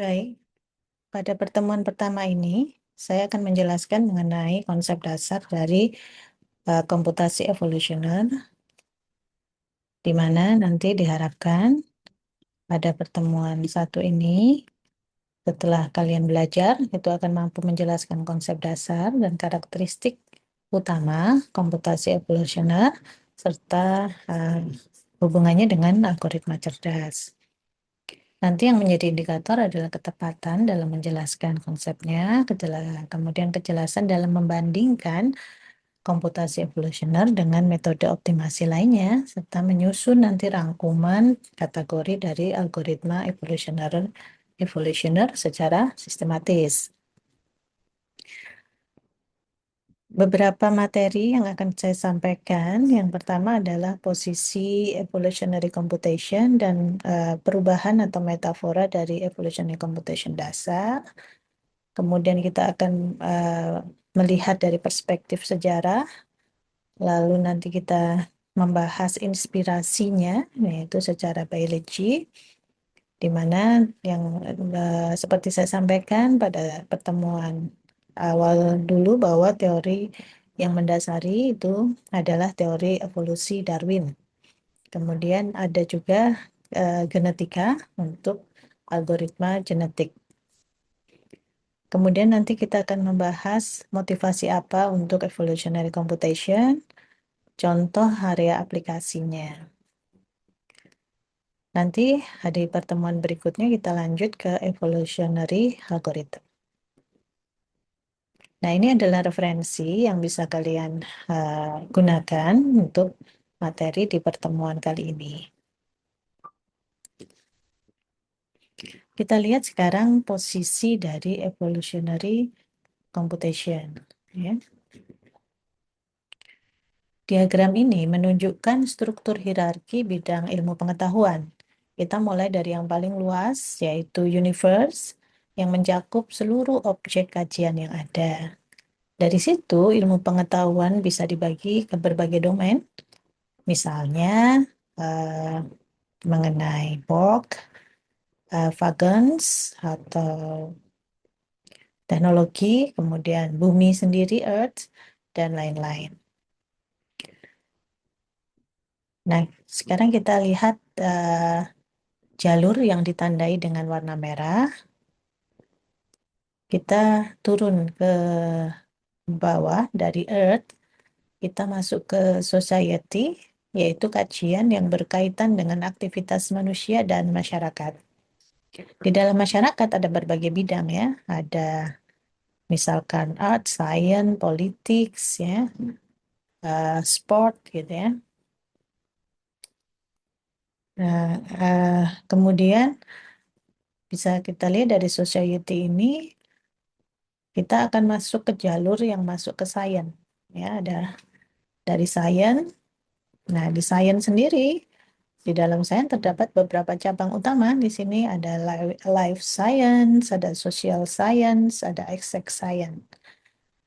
Baik, pada pertemuan pertama ini, saya akan menjelaskan mengenai konsep dasar dari komputasi evolusioner, di mana nanti diharapkan pada pertemuan satu ini, setelah kalian belajar, itu akan mampu menjelaskan konsep dasar dan karakteristik utama komputasi evolusioner, serta hubungannya dengan algoritma cerdas. Nanti yang menjadi indikator adalah ketepatan dalam menjelaskan konsepnya, kemudian kejelasan dalam membandingkan komputasi evolusioner dengan metode optimasi lainnya, serta menyusun nanti rangkuman kategori dari algoritma evolusioner secara sistematis. Beberapa materi yang akan saya sampaikan, yang pertama adalah posisi evolutionary computation dan perubahan atau metafora dari evolutionary computation dasar. Kemudian kita akan melihat dari perspektif sejarah, lalu nanti kita membahas inspirasinya, yaitu secara biologi, di mana yang seperti saya sampaikan pada pertemuan awal dulu bahwa teori yang mendasari itu adalah teori evolusi Darwin. Kemudian ada juga genetika untuk algoritma genetik. Kemudian nanti kita akan membahas motivasi apa untuk evolutionary computation, contoh area aplikasinya. Nanti di pertemuan berikutnya kita lanjut ke evolutionary algorithm. Nah, ini adalah referensi yang bisa kalian gunakan untuk materi di pertemuan kali ini. Kita lihat sekarang posisi dari evolutionary computation. Ya. Diagram ini menunjukkan struktur hierarki bidang ilmu pengetahuan. Kita mulai dari yang paling luas, yaitu universe, yang mencakup seluruh objek kajian yang ada. Dari situ, ilmu pengetahuan bisa dibagi ke berbagai domain, misalnya mengenai Borg, Vagons, atau teknologi, kemudian bumi sendiri, Earth, dan lain-lain. Nah, sekarang kita lihat jalur yang ditandai dengan warna merah. Kita turun ke bawah dari Earth, kita masuk ke society, yaitu kajian yang berkaitan dengan aktivitas manusia dan masyarakat. Di dalam masyarakat ada berbagai bidang ya, ada misalkan art, science, politics, ya, sport gitu ya. Nah, kemudian bisa kita lihat dari society ini, kita akan masuk ke jalur yang masuk ke science. Ya, ada dari science. Nah, di science sendiri, di dalam sains terdapat beberapa cabang utama. Di sini ada life science, ada social science, ada exact science.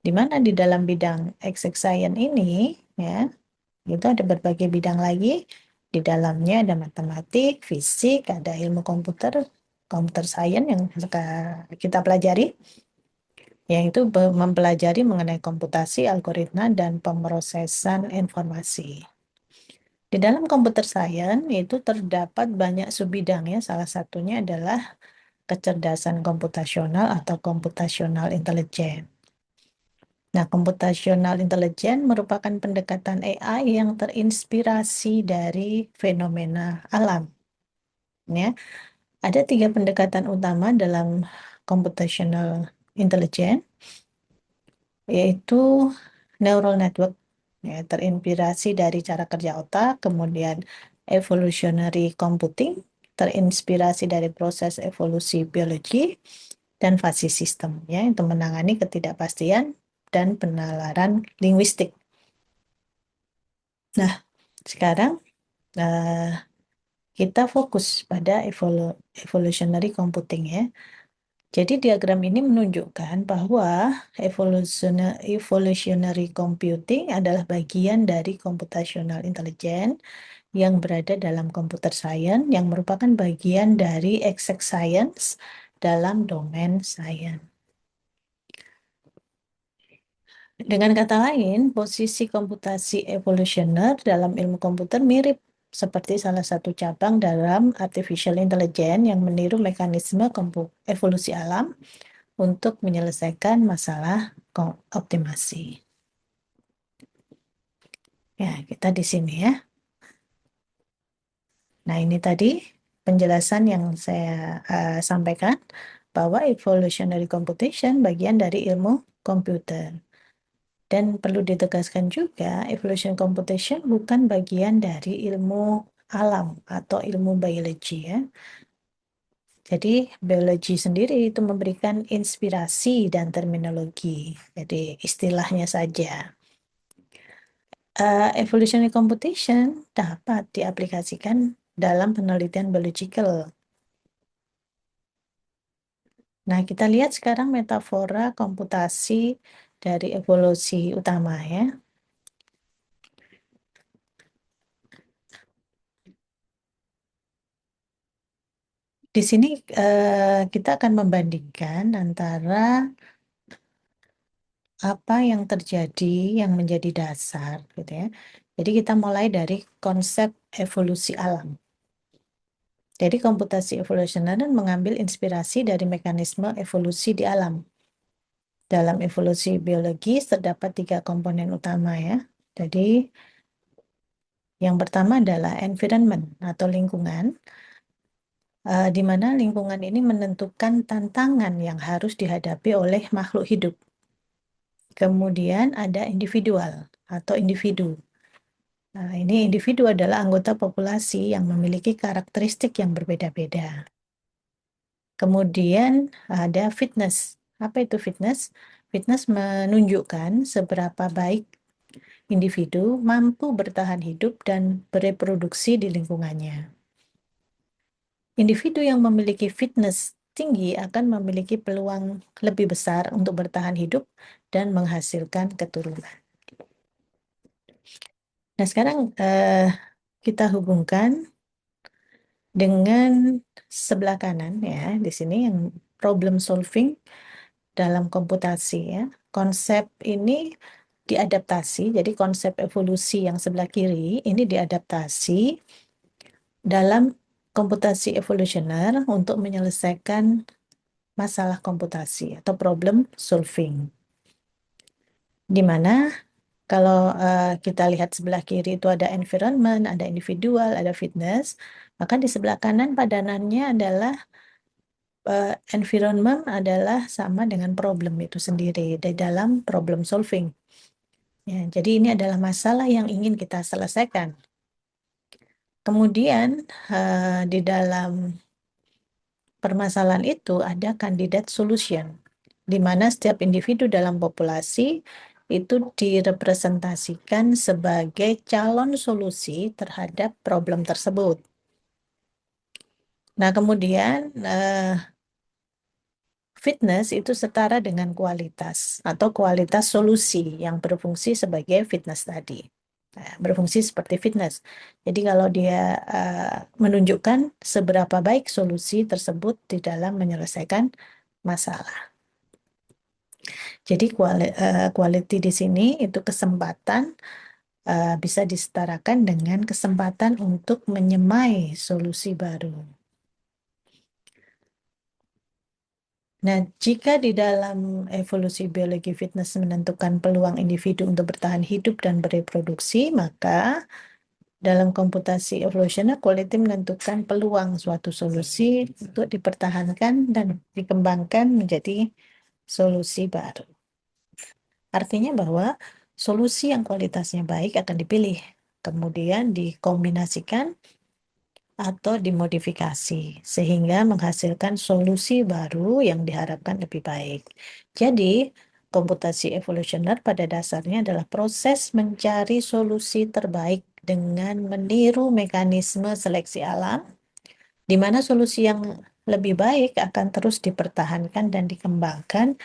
Di mana di dalam bidang exact science ini, ya, itu ada berbagai bidang lagi. Di dalamnya ada matematik, fisik, ada ilmu komputer, computer science yang kita pelajari, yaitu mempelajari mengenai komputasi, algoritma, dan pemrosesan informasi. Di dalam computer science itu terdapat banyak subbidang ya. Salah satunya adalah kecerdasan komputasional atau computational intelligence. Nah, computational intelligence merupakan pendekatan AI yang terinspirasi dari fenomena alam. Ya, ada 3 pendekatan utama dalam computational intelligence, yaitu neural network, ya, terinspirasi dari cara kerja otak, kemudian evolutionary computing, terinspirasi dari proses evolusi biologi, dan fuzzy system, ya, itu menangani ketidakpastian dan penalaran linguistik. Nah, sekarang kita fokus pada evolutionary computing ya. Jadi diagram ini menunjukkan bahwa evolutionary computing adalah bagian dari computational intelligence yang berada dalam computer science yang merupakan bagian dari exact science dalam domain sains. Dengan kata lain, posisi komputasi evolusioner dalam ilmu komputer mirip seperti salah satu cabang dalam artificial intelligence yang meniru mekanisme evolusi alam untuk menyelesaikan masalah optimasi. Ya, kita di sini ya. Nah, ini tadi penjelasan yang saya sampaikan bahwa evolutionary computation bagian dari ilmu komputer. Dan perlu ditegaskan juga, evolution computation bukan bagian dari ilmu alam atau ilmu biologi ya. Jadi biologi sendiri itu memberikan inspirasi dan terminologi. Jadi istilahnya saja. Evolutionary computation dapat diaplikasikan dalam penelitian biological. Nah, kita lihat sekarang metafora komputasi dari evolusi utama ya. Di sini kita akan membandingkan antara apa yang terjadi yang menjadi dasar gitu ya. Jadi kita mulai dari konsep evolusi alam. Jadi komputasi evolusioner mengambil inspirasi dari mekanisme evolusi di alam. Dalam evolusi biologis terdapat tiga komponen utama ya. Jadi yang pertama adalah environment atau lingkungan, di mana lingkungan ini menentukan tantangan yang harus dihadapi oleh makhluk hidup. Kemudian ada individual atau individu. Nah, ini individu adalah anggota populasi yang memiliki karakteristik yang berbeda-beda. Kemudian ada fitness. Apa itu fitness? Fitness menunjukkan seberapa baik individu mampu bertahan hidup dan bereproduksi di lingkungannya. Individu yang memiliki fitness tinggi akan memiliki peluang lebih besar untuk bertahan hidup dan menghasilkan keturunan. Nah, sekarang kita hubungkan dengan sebelah kanan ya, di sini yang problem solving dalam komputasi ya. Konsep ini diadaptasi, jadi konsep evolusi yang sebelah kiri ini diadaptasi dalam komputasi evolusioner untuk menyelesaikan masalah komputasi atau problem solving. Di mana kalau kita lihat sebelah kiri itu ada environment, ada individual, ada fitness, maka di sebelah kanan padanannya adalah environment adalah sama dengan problem itu sendiri di dalam problem solving. Ya, jadi ini adalah masalah yang ingin kita selesaikan. Kemudian di dalam permasalahan itu ada candidate solution, di mana setiap individu dalam populasi itu direpresentasikan sebagai calon solusi terhadap problem tersebut. Nah, kemudian fitness itu setara dengan kualitas atau kualitas solusi yang berfungsi sebagai fitness tadi. Nah, berfungsi seperti fitness. Jadi kalau dia menunjukkan seberapa baik solusi tersebut di dalam menyelesaikan masalah. Jadi quality di sini itu kesempatan bisa disetarakan dengan kesempatan untuk menyemai solusi baru. Nah, jika di dalam evolusi biologi fitness menentukan peluang individu untuk bertahan hidup dan bereproduksi, maka dalam komputasi evolusioner, quality menentukan peluang suatu solusi untuk dipertahankan dan dikembangkan menjadi solusi baru. Artinya bahwa solusi yang kualitasnya baik akan dipilih, kemudian dikombinasikan atau dimodifikasi, sehingga menghasilkan solusi baru yang diharapkan lebih baik. Jadi, komputasi evolusioner pada dasarnya adalah proses mencari solusi terbaik dengan meniru mekanisme seleksi alam, di mana solusi yang lebih baik akan terus dipertahankan dan dikembangkan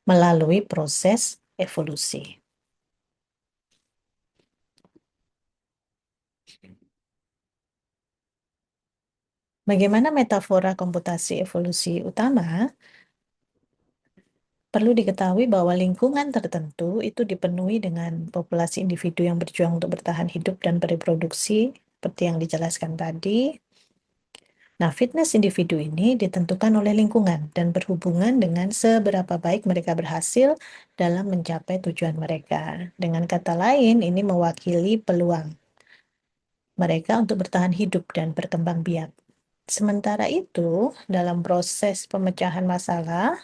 melalui proses evolusi. Bagaimana metafora komputasi evolusi utama? Perlu diketahui bahwa lingkungan tertentu itu dipenuhi dengan populasi individu yang berjuang untuk bertahan hidup dan bereproduksi, seperti yang dijelaskan tadi. Nah, fitness individu ini ditentukan oleh lingkungan dan berhubungan dengan seberapa baik mereka berhasil dalam mencapai tujuan mereka. Dengan kata lain, ini mewakili peluang mereka untuk bertahan hidup dan berkembang biak. Sementara itu, dalam proses pemecahan masalah,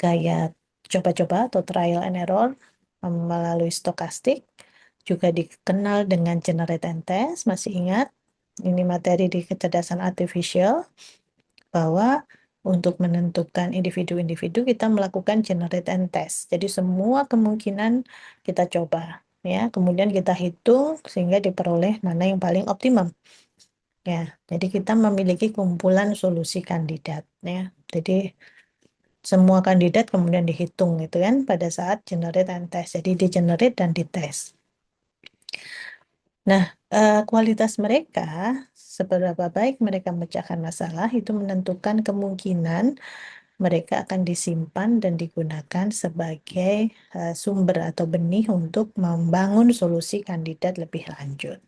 gaya coba-coba atau trial and error melalui stokastik juga dikenal dengan generate and test. Masih ingat, ini materi di kecerdasan artifisial, bahwa untuk menentukan individu-individu kita melakukan generate and test. Jadi semua kemungkinan kita coba, ya. Kemudian kita hitung sehingga diperoleh mana yang paling optimum. Ya, jadi kita memiliki kumpulan solusi kandidat, ya. Jadi semua kandidat kemudian dihitung gitu kan pada saat generate and test. Jadi di generate dan dites. Nah, kualitas mereka, seberapa baik mereka memecahkan masalah, itu menentukan kemungkinan mereka akan disimpan dan digunakan sebagai sumber atau benih untuk membangun solusi kandidat lebih lanjut.